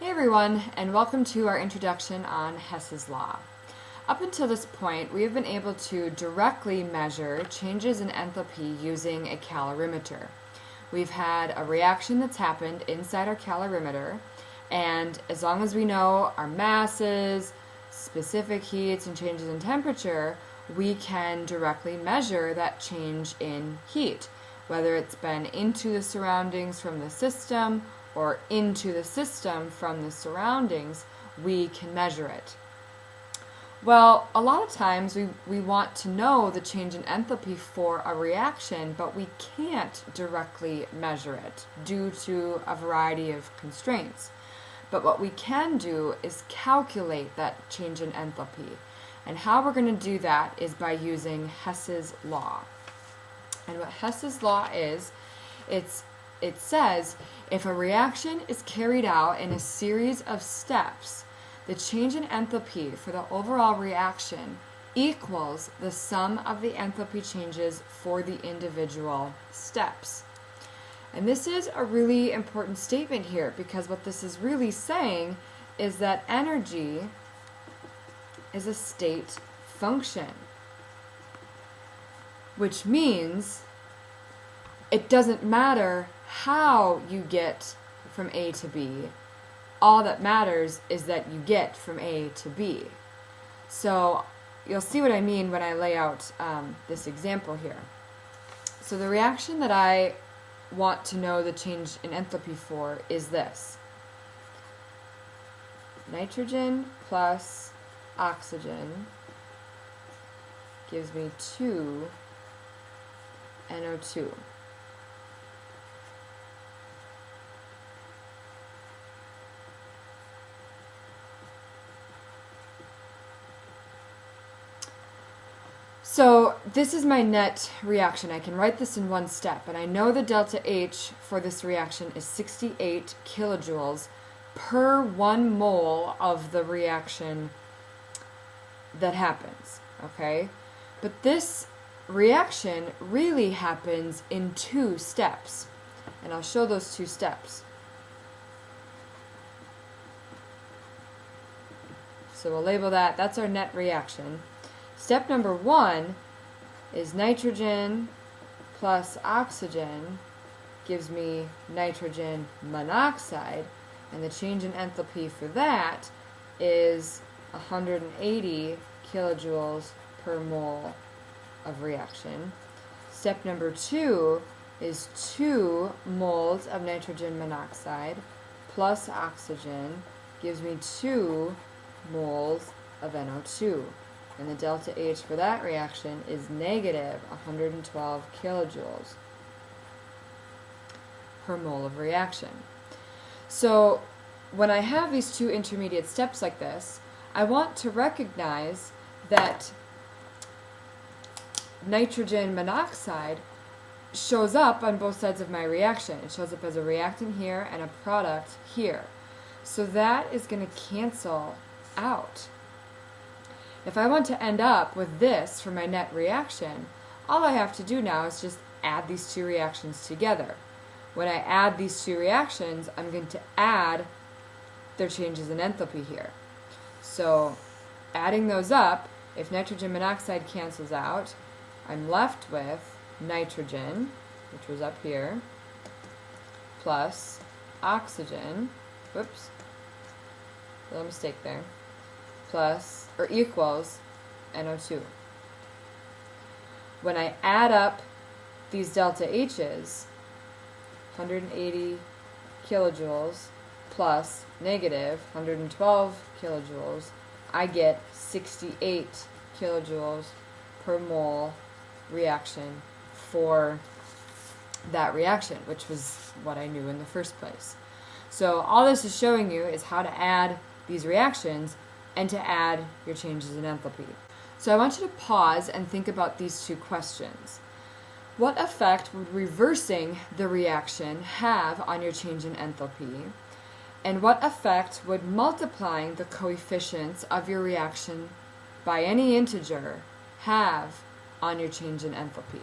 Hey everyone, and welcome to our introduction on Hess's law. Up until this point, we have been able to directly measure changes in enthalpy using a calorimeter. We've had a reaction that's happened inside our calorimeter, and as long as we know our masses, specific heats, and changes in temperature, we can directly measure that change in heat, whether it's been into the surroundings from the system or into the system from the surroundings, we can measure it. Well, a lot of times we want to know the change in enthalpy for a reaction, but we can't directly measure it due to a variety of constraints. But what we can do is calculate that change in enthalpy. And how we're going to do that is by using Hess's law. And what Hess's law is, it says if a reaction is carried out in a series of steps, the change in enthalpy for the overall reaction equals the sum of the enthalpy changes for the individual steps. And this is a really important statement here, because what this is really saying is that energy is a state function, which means it doesn't matter how you get from A to B. All that matters is that you get from A to B. So you'll see what I mean when I lay out this example here. So the reaction that I want to know the change in enthalpy for is this. Nitrogen plus oxygen gives me 2 NO2. So this is my net reaction. I can write this in one step, and I know the delta H for this reaction is 68 kilojoules per 1 mole of the reaction that happens, okay? But this reaction really happens in 2 steps, and I'll show those 2 steps. So we'll label that, that's our net reaction. Step number 1 is nitrogen plus oxygen gives me nitrogen monoxide, and the change in enthalpy for that is 180 kilojoules per mole of reaction. Step number 2 is 2 moles of nitrogen monoxide plus oxygen gives me 2 moles of NO2. And the delta H for that reaction is negative 112 kilojoules per mole of reaction. So when I have these 2 intermediate steps like this, I want to recognize that nitrogen monoxide shows up on both sides of my reaction. It shows up as a reactant here and a product here. So that is going to cancel out. If I want to end up with this for my net reaction, all I have to do now is just add these 2 reactions together. When I add these 2 reactions, I'm going to add their changes in enthalpy here. So adding those up, if nitrogen monoxide cancels out, I'm left with nitrogen, which was up here, plus oxygen, whoops, little mistake there, plus, or equals NO2. When I add up these delta H's, 180 kilojoules plus negative 112 kilojoules, I get 68 kilojoules per mole reaction for that reaction, which was what I knew in the first place. So all this is showing you is how to add these reactions and to add your changes in enthalpy. So I want you to pause and think about these 2 questions. What effect would reversing the reaction have on your change in enthalpy? And what effect would multiplying the coefficients of your reaction by any integer have on your change in enthalpy?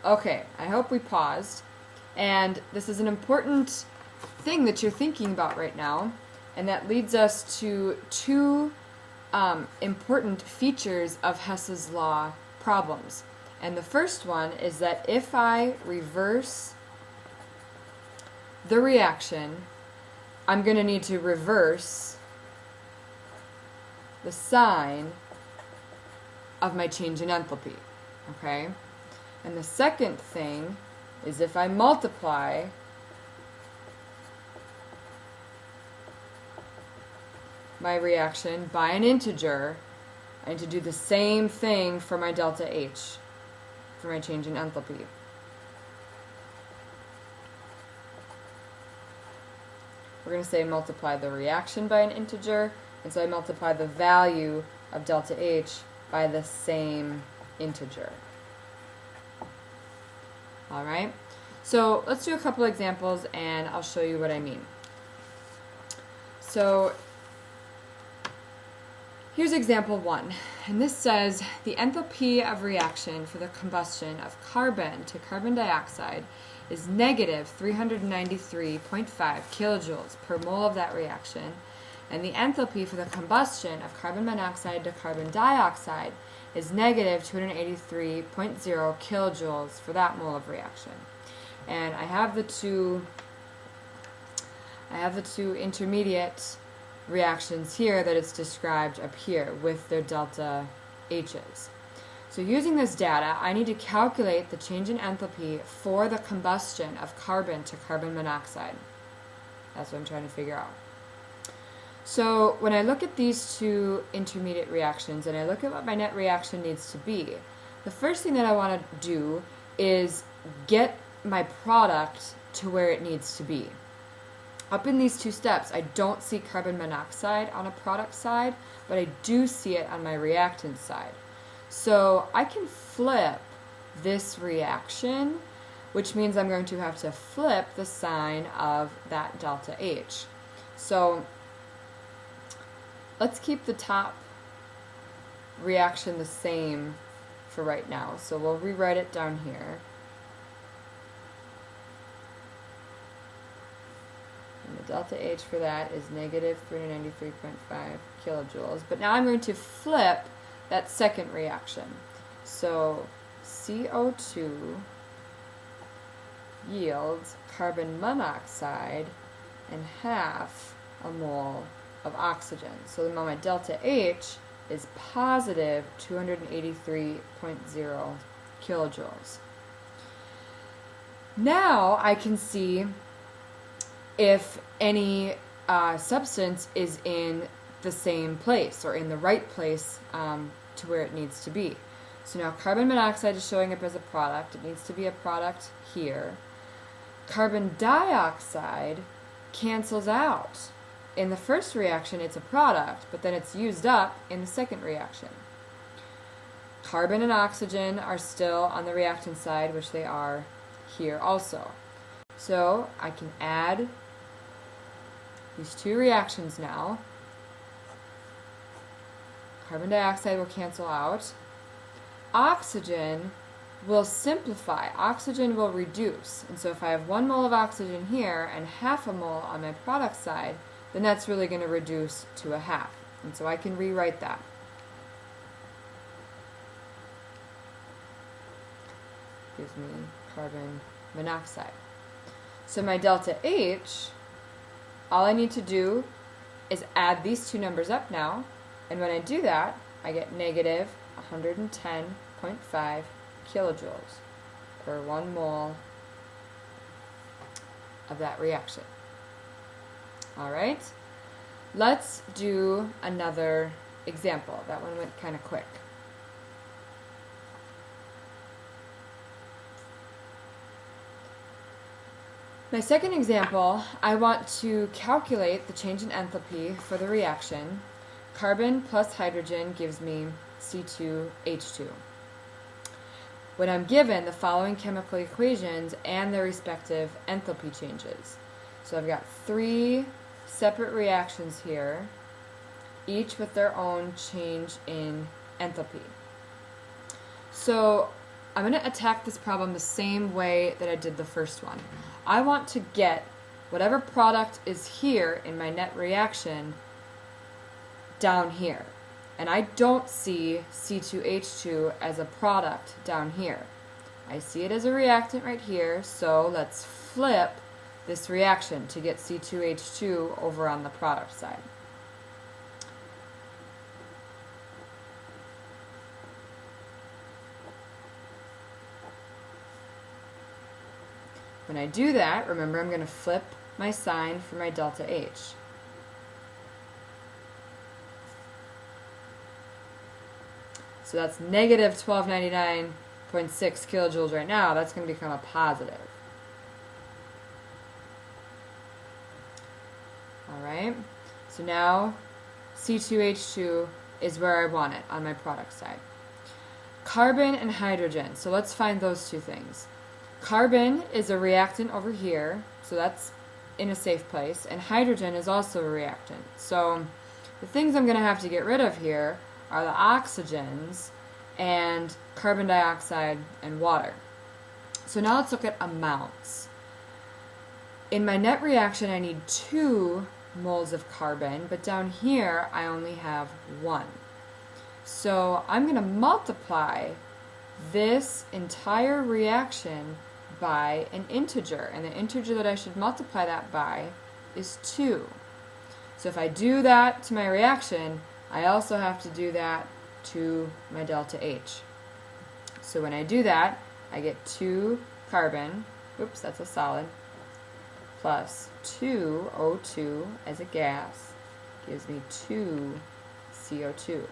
Okay, I hope we paused. And this is an important thing that you're thinking about right now. And that leads us to two important features of Hess's law problems. And the first one is that if I reverse the reaction, I'm going to need to reverse the sign of my change in enthalpy. Okay? And the second thing is if I multiply my reaction by an integer, I need to do the same thing for my delta H, for my change in enthalpy. We're going to say multiply the reaction by an integer, and so I multiply the value of delta H by the same integer. Alright, so let's do a couple examples and I'll show you what I mean. So here's example 1, and this says the enthalpy of reaction for the combustion of carbon to carbon dioxide is negative 393.5 kilojoules per mole of that reaction, and the enthalpy for the combustion of carbon monoxide to carbon dioxide is negative 283.0 kilojoules for that mole of reaction. And I have the two intermediate reactions here that it's described up here with their delta H's. So using this data, I need to calculate the change in enthalpy for the combustion of carbon to carbon monoxide. That's what I'm trying to figure out. So when I look at these two intermediate reactions and I look at what my net reaction needs to be, the first thing that I want to do is get my product to where it needs to be. Up in these two steps, I don't see carbon monoxide on a product side, but I do see it on my reactant side. So I can flip this reaction, which means I'm going to have to flip the sign of that delta H. So let's keep the top reaction the same for right now. So we'll rewrite it down here. And the delta H for that is negative 393.5 kilojoules. But now I'm going to flip that second reaction. So CO2 yields carbon monoxide and half a mole of oxygen. So now my delta H is positive 283.0 kilojoules. Now I can see if any substance is in the same place or in the right place to where it needs to be. So now carbon monoxide is showing up as a product. It needs to be a product here. Carbon dioxide cancels out. In the first reaction, it's a product, but then it's used up in the second reaction. Carbon and oxygen are still on the reactant side, which they are here also. So I can add these two reactions now. Carbon dioxide will cancel out. Oxygen will simplify. Oxygen will reduce. And so if I have 1 mole of oxygen here and half a mole on my product side, then that's really going to reduce to a half. And so I can rewrite that. Gives me carbon monoxide. So my delta H, all I need to do is add these two numbers up now. And when I do that, I get negative 110.5 kilojoules per 1 mole of that reaction. All right, let's do another example. That one went kind of quick. My second example, I want to calculate the change in enthalpy for the reaction. Carbon plus hydrogen gives me C2H2. When I'm given the following chemical equations and their respective enthalpy changes. So I've got 3 separate reactions here, each with their own change in enthalpy. So I'm going to attack this problem the same way that I did the first one. I want to get whatever product is here in my net reaction down here. And I don't see C2H2 as a product down here. I see it as a reactant right here, so let's flip this reaction to get C2H2 over on the product side. When I do that, remember I'm going to flip my sign for my delta H. So that's negative 1299.6 kilojoules right now. That's going to become a positive. Alright, so now C2H2 is where I want it on my product side. Carbon and hydrogen, so let's find those two things. Carbon is a reactant over here, so that's in a safe place, and hydrogen is also a reactant. So the things I'm going to have to get rid of here are the oxygens and carbon dioxide and water. So now let's look at amounts. In my net reaction I need 2 moles of carbon, but down here I only have 1. So I'm going to multiply this entire reaction by an integer, and the integer that I should multiply that by is 2. So if I do that to my reaction, I also have to do that to my delta H. So when I do that, I get 2 carbon, oops, that's a solid, plus 2 O2 as a gas gives me 2 CO2.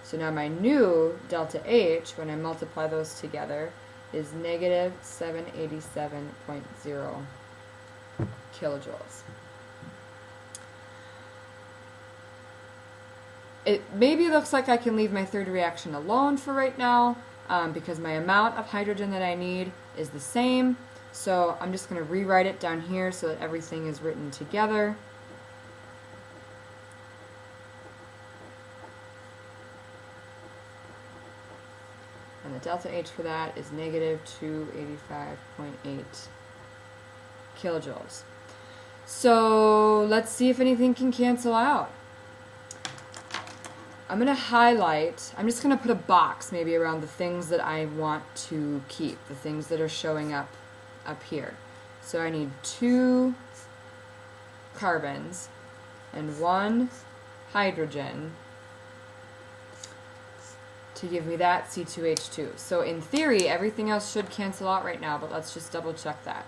So now my new delta H, when I multiply those together, is negative 787.0 kilojoules. It maybe looks like I can leave my third reaction alone for right now because my amount of hydrogen that I need is the same. So I'm just going to rewrite it down here so that everything is written together. And the delta H for that is negative 285.8 kilojoules. So let's see if anything can cancel out. I'm going to highlight, I'm just going to put a box maybe around the things that I want to keep, the things that are showing up here. So I need 2 carbons and 1 hydrogen to give me that C2H2. So in theory, everything else should cancel out right now, but let's just double check that.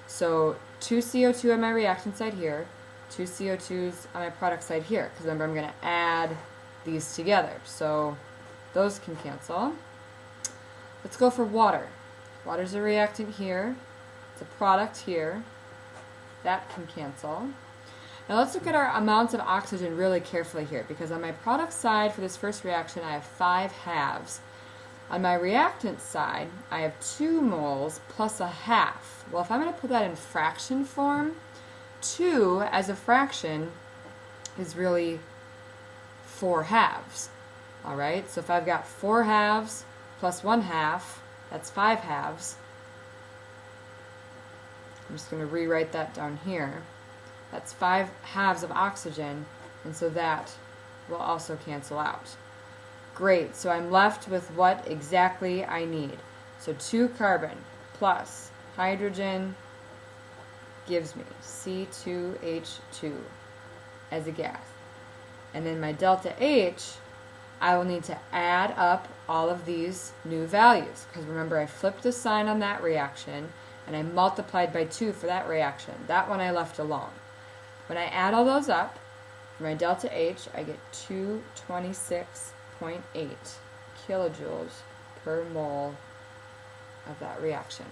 So 2 CO2 on my reactant side here, 2 CO2s on my product side here, because remember I'm going to add these together. So those can cancel. Let's go for water. Water's a reactant here. It's a product here. That can cancel. Now let's look at our amounts of oxygen really carefully here, because on my product side for this first reaction I have 5 halves. On my reactant side I have 2 moles plus a half. Well, if I'm going to put that in fraction form, 2 as a fraction is really 4 halves. Alright, so if I've got 4 halves plus 1 half, that's 5 halves. I'm just going to rewrite that down here. That's 5 halves of oxygen, and so that will also cancel out. Great, so I'm left with what exactly I need. So 2 carbon plus hydrogen gives me C2H2 as a gas. And then my delta H, I will need to add up all of these new values, because remember I flipped the sign on that reaction and I multiplied by 2 for that reaction. That one I left alone. When I add all those up, for my delta H, I get 226.8 kilojoules per mole of that reaction.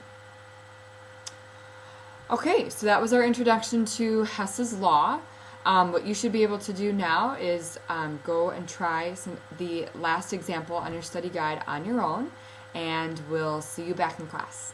Okay, so that was our introduction to Hess's law. What you should be able to do now is go and try the last example on your study guide on your own, and we'll see you back in class.